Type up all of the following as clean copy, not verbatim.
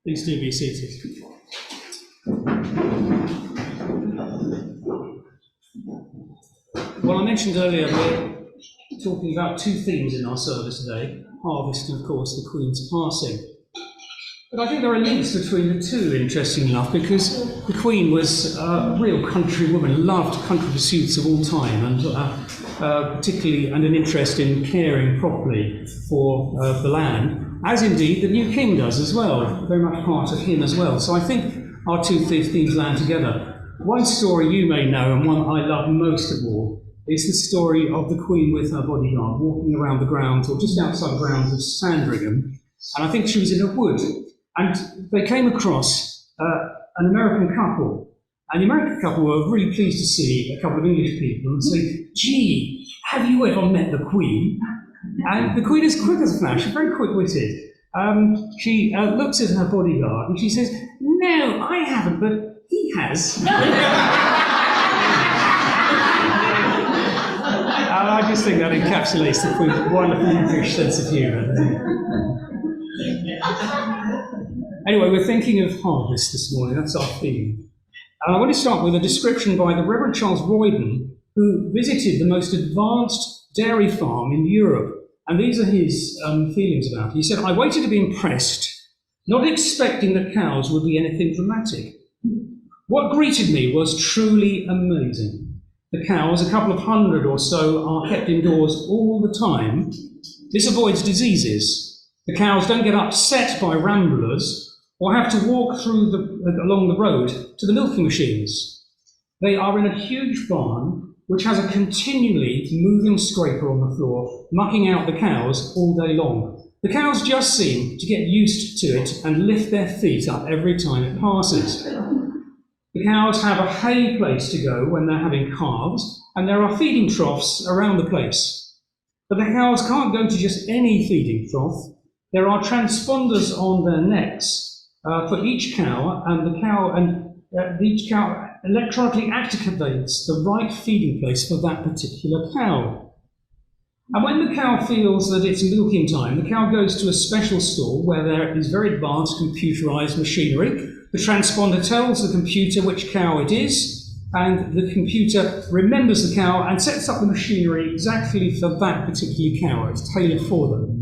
Please do be seated. Well, I mentioned earlier we're talking about two themes in our service today, harvest and, of course, the Queen's passing. But I think there are links between the two, interesting enough, because the Queen was a real country woman, loved country pursuits of all time, and particularly and an interest in caring properly for the land, as indeed the new king does as well, very much part of him as well. So I think our two themes land together. One story you may know, and one I love most of all, is the story of the Queen with her bodyguard walking around the grounds, or just outside the grounds of Sandringham, and I think she was in a wood, and they came across an American couple. And the American couple were really pleased to see a couple of English people and say, "Gee, have you ever met the Queen?" And the Queen is quick as a flash, very quick-witted. She looks at her bodyguard and she says, "No, I haven't, but he has." And I just think that encapsulates the Queen's wonderful English sense of humour. Anyway, we're thinking of harvest this morning, that's our theme. And I want to start with a description by the Reverend Charles Royden, who visited the most advanced dairy farm in Europe. And these are his feelings about it. He said, "I waited to be impressed, not expecting that cows would be anything dramatic. What greeted me was truly amazing. The cows, a couple of hundred or so, are kept indoors all the time. This avoids diseases. The cows don't get upset by ramblers or have to walk along the road to the milking machines. They are in a huge barn which has a continually moving scraper on the floor, mucking out the cows all day long. The cows just seem to get used to it and lift their feet up every time it passes. The cows have a hay place to go when they're having calves, and there are feeding troughs around the place. But the cows can't go to just any feeding trough. There are transponders on their necks for each cow, and each cow electronically activates the right feeding place for that particular cow. And when the cow feels that it's milking time, the cow goes to a special stall where there is very advanced computerized machinery. The transponder tells the computer which cow it is, and the computer remembers the cow and sets up the machinery exactly for that particular cow. It's tailored for them.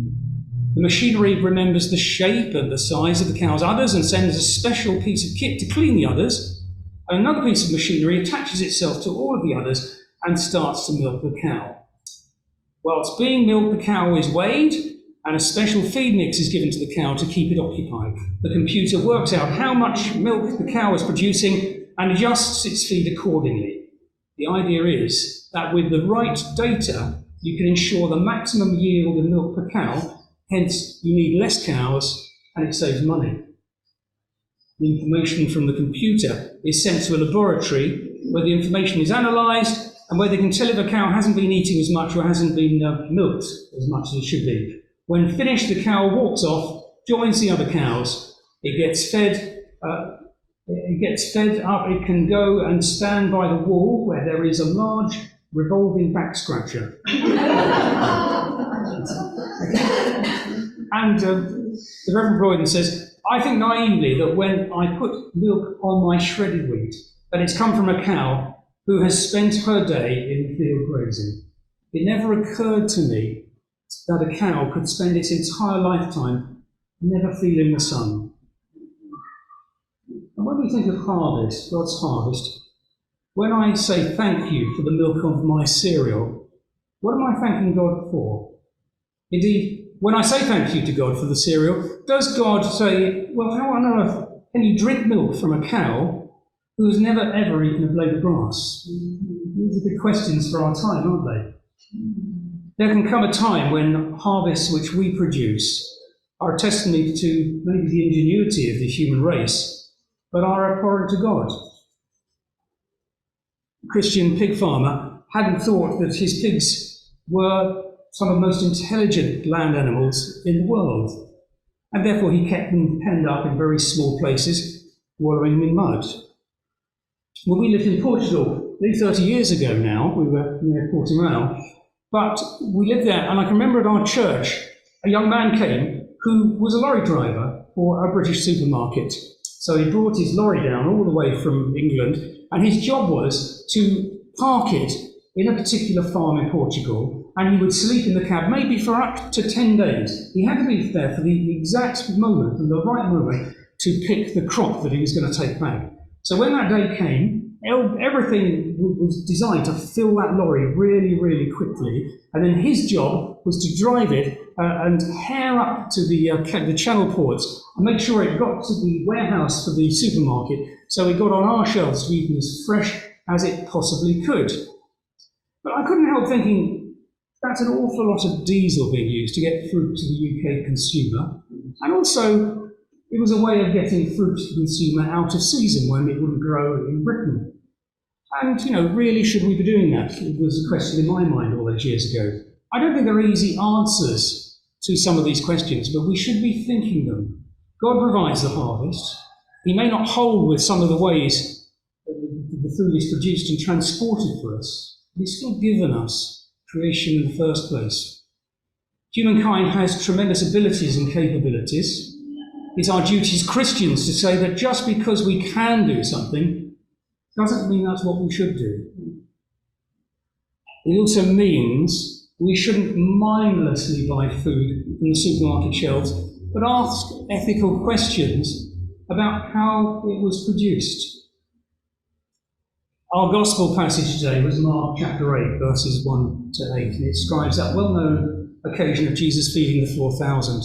The machinery remembers the shape and the size of the cow's udders and sends a special piece of kit to clean the udders. And another piece of machinery attaches itself to all of the udders and starts to milk the cow. Whilst being milked, the cow is weighed and a special feed mix is given to the cow to keep it occupied. The computer works out how much milk the cow is producing and adjusts its feed accordingly. The idea is that with the right data, you can ensure the maximum yield of milk per cow. Hence, you need less cows, and it saves money. The information from the computer is sent to a laboratory where the information is analysed and where they can tell if a cow hasn't been eating as much or hasn't been milked as much as it should be. When finished, the cow walks off, joins the other cows. It gets fed up. It can go and stand by the wall where there is a large revolving back scratcher. And the Reverend Royden says, "I think naively that when I put milk on my shredded wheat, that it's come from a cow who has spent her day in the field grazing. It never occurred to me that a cow could spend its entire lifetime never feeling the sun." And when we think of harvest, God's harvest, when I say thank you for the milk of my cereal, what am I thanking God for? Indeed, when I say thank you to God for the cereal, does God say, "Well, how on earth can you drink milk from a cow who has never ever eaten a blade of grass?" These are big questions for our time, aren't they? There can come a time when harvests which we produce are a testimony to maybe the ingenuity of the human race, but are abhorrent to God. A Christian pig farmer hadn't thought that his pigs were some of the most intelligent land animals in the world, and therefore he kept them penned up in very small places, wallowing in mud. When we lived in Portugal, nearly 30 years ago now, we were near Portimão, but we lived there, and I can remember at our church, a young man came who was a lorry driver for a British supermarket. So he brought his lorry down all the way from England, and his job was to park it in a particular farm in Portugal, and he would sleep in the cab maybe for up to 10 days. He had to be there for the exact moment, and the right moment, to pick the crop that he was going to take back. So when that day came, everything was designed to fill that lorry really, really quickly, and then his job was to drive it and hare up to the channel ports and make sure it got to the warehouse for the supermarket, so it got on our shelves to be even as fresh as it possibly could. But I couldn't help thinking, that's an awful lot of diesel being used to get fruit to the UK consumer, and also it was a way of getting fruit to the consumer out of season when it wouldn't grow in Britain. And, really, should we be doing that? It was a question in my mind all those years ago. I don't think there are easy answers to some of these questions, but we should be thinking them. God provides the harvest. He may not hold with some of the ways that the food is produced and transported for us, but He's still given us creation in the first place. Humankind has tremendous abilities and capabilities. It's our duty as Christians to say that just because we can do something doesn't mean that's what we should do. It also means we shouldn't mindlessly buy food from the supermarket shelves, but ask ethical questions about how it was produced. Our gospel passage today was Mark chapter 8, verses 1 to 8, and it describes that well-known occasion of Jesus feeding the 4,000.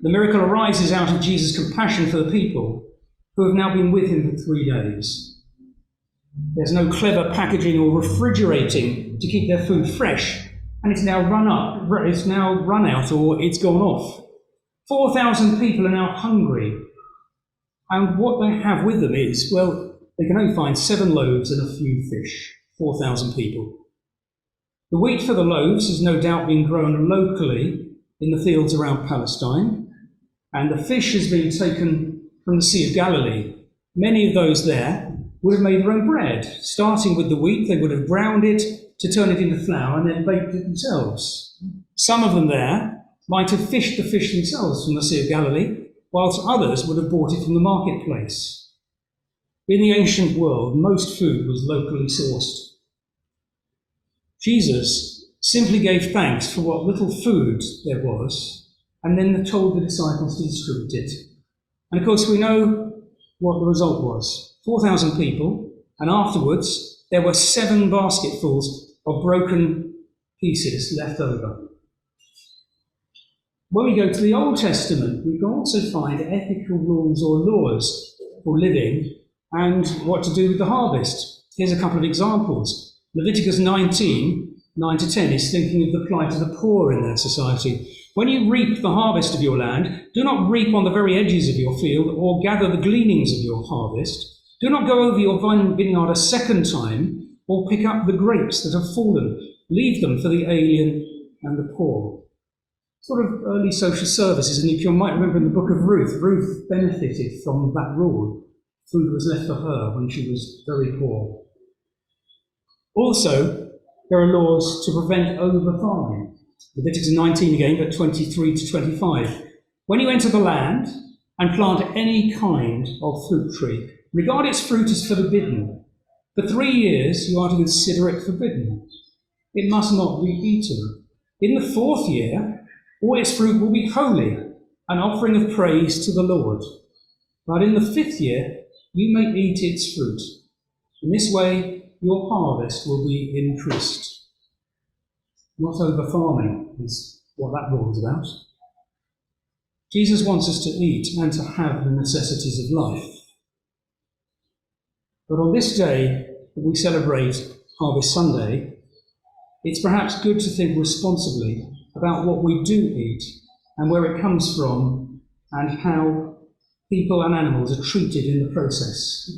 The miracle arises out of Jesus' compassion for the people who have now been with him for 3 days. There's no clever packaging or refrigerating to keep their food fresh, and it's now run out, or it's gone off. 4,000 people are now hungry, and what they have with them is, well, they can only find 7 loaves and a few fish. 4,000 people. The wheat for the loaves has no doubt been grown locally in the fields around Palestine, and the fish has been taken from the Sea of Galilee. Many of those there would have made their own bread. Starting with the wheat, they would have ground it to turn it into flour and then baked it themselves. Some of them there might have fished the fish themselves from the Sea of Galilee, whilst others would have bought it from the marketplace. In the ancient world, most food was locally sourced. Jesus simply gave thanks for what little food there was, and then told the disciples to distribute it. And of course, we know what the result was. 4,000 people, and afterwards there were 7 basketfuls of broken pieces left over. When we go to the Old Testament, we can also find ethical rules or laws for living and what to do with the harvest. Here's a couple of examples. Leviticus 19, 9 to 10 is thinking of the plight of the poor in their society. When you reap the harvest of your land, do not reap on the very edges of your field or gather the gleanings of your harvest. Do not go over your vineyard a second time or pick up the grapes that have fallen. Leave them for the alien and the poor. Sort of early social services, and if you might remember in the book of Ruth, Ruth benefited from that rule. Food was left for her when she was very poor. Also, there are laws to prevent over-farming. Leviticus 19 again, but 23 to 25. When you enter the land and plant any kind of fruit tree, regard its fruit as forbidden. For 3 years you are to consider it forbidden. It must not be eaten. In the 4th year, all its fruit will be holy, an offering of praise to the Lord. But in the 5th year, you may eat its fruit. In this way, your harvest will be increased. Not over-farming is what that rule is about. Jesus wants us to eat and to have the necessities of life. But on this day that we celebrate Harvest Sunday, it's perhaps good to think responsibly about what we do eat and where it comes from and how people and animals are treated in the process.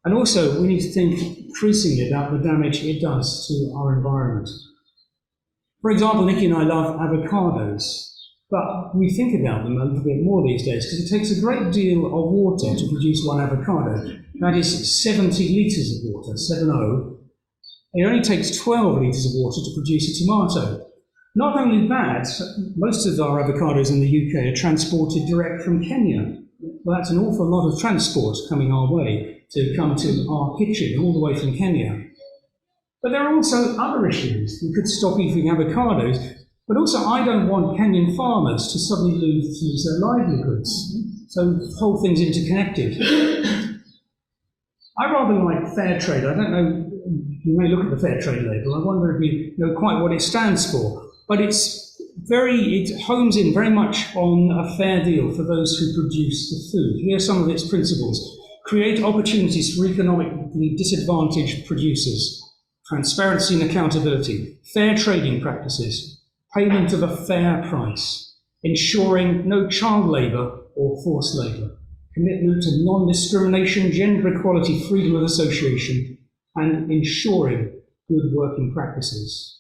And also, we need to think increasingly about the damage it does to our environment. For example, Nikki and I love avocados, but we think about them a little bit more these days because it takes a great deal of water to produce one avocado. That is 70 litres of water, 70. It only takes 12 litres of water to produce a tomato. Not only that, most of our avocados in the UK are transported direct from Kenya. Well, that's an awful lot of transport coming our way to come to our kitchen all the way from Kenya. But there are also other issues. We could stop eating avocados, but also I don't want Kenyan farmers to suddenly lose their livelihoods. So the whole thing's interconnected. I rather like fair trade. I don't know, you may look at the fair trade label. I wonder if you know quite what it stands for. But it homes in very much on a fair deal for those who produce the food. Here are some of its principles. Create opportunities for economically disadvantaged producers. Transparency and accountability. Fair trading practices. Payment of a fair price. Ensuring no child labour or forced labour. Commitment to non-discrimination, gender equality, freedom of association, and ensuring good working practices.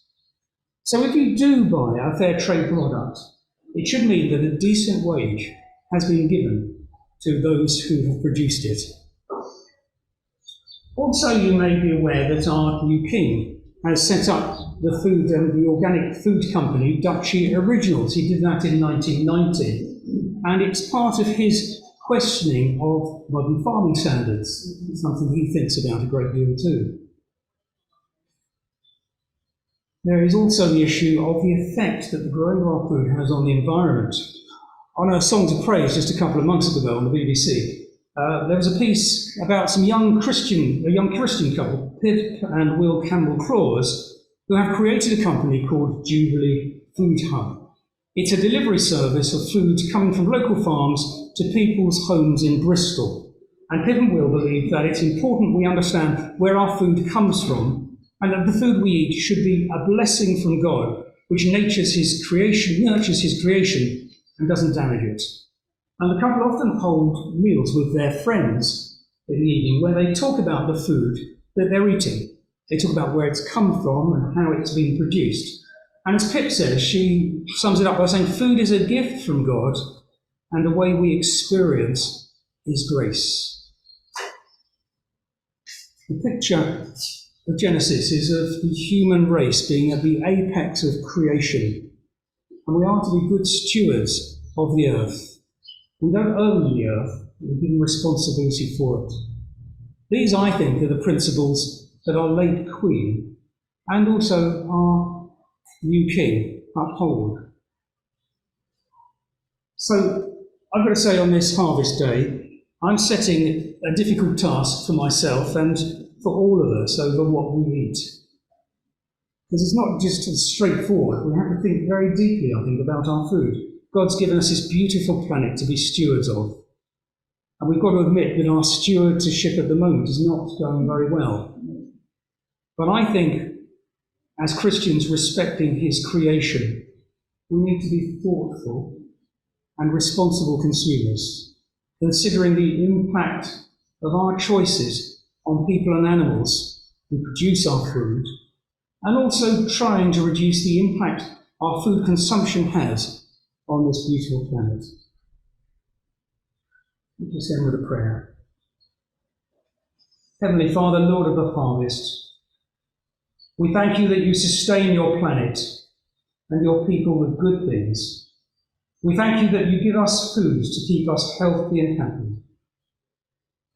So if you do buy a fair trade product, it should mean that a decent wage has been given to those who have produced it. Also, you may be aware that our new king has set up the organic food company, Duchy Originals. He did that in 1990, and it's part of his questioning of modern farming standards, something he thinks about a great deal too. There is also the issue of the effect that the growing of our food has on the environment. On a Songs of Praise just a couple of months ago on the BBC, there was a piece about a young Christian couple, Pip and Will Campbell-Claus, who have created a company called Jubilee Food Hub. It's a delivery service of food coming from local farms to people's homes in Bristol. And Pip and Will believe that it's important we understand where our food comes from, and that the food we eat should be a blessing from God, which nurtures his creation, and doesn't damage it. And the couple often hold meals with their friends in the evening where they talk about the food that they're eating. They talk about where it's come from and how it's been produced. And as Pip says, she sums it up by saying, food is a gift from God, and the way we experience his grace. The picture of Genesis is of the human race being at the apex of creation, and we are to be good stewards of the earth. We don't own the earth, we're given responsibility for it. These, I think, are the principles that our late Queen and also our new King uphold. So, I've got to say on this harvest day, I'm setting a difficult task for myself and for all of us over what we eat. Because it's not just straightforward. We have to think very deeply, I think, about our food. God's given us this beautiful planet to be stewards of. And we've got to admit that our stewardship at the moment is not going very well. But I think, as Christians respecting his creation, we need to be thoughtful and responsible consumers, considering the impact of our choices on people and animals who produce our food, and also trying to reduce the impact our food consumption has on this beautiful planet. Let us end with a prayer. Heavenly Father, Lord of the harvest, we thank you that you sustain your planet and your people with good things. We thank you that you give us foods to keep us healthy and happy.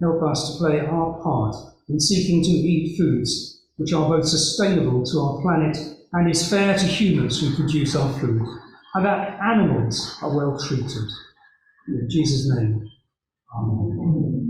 Help us to play our part in seeking to eat foods which are both sustainable to our planet and is fair to humans who produce our food, and that animals are well treated. In Jesus' name, Amen.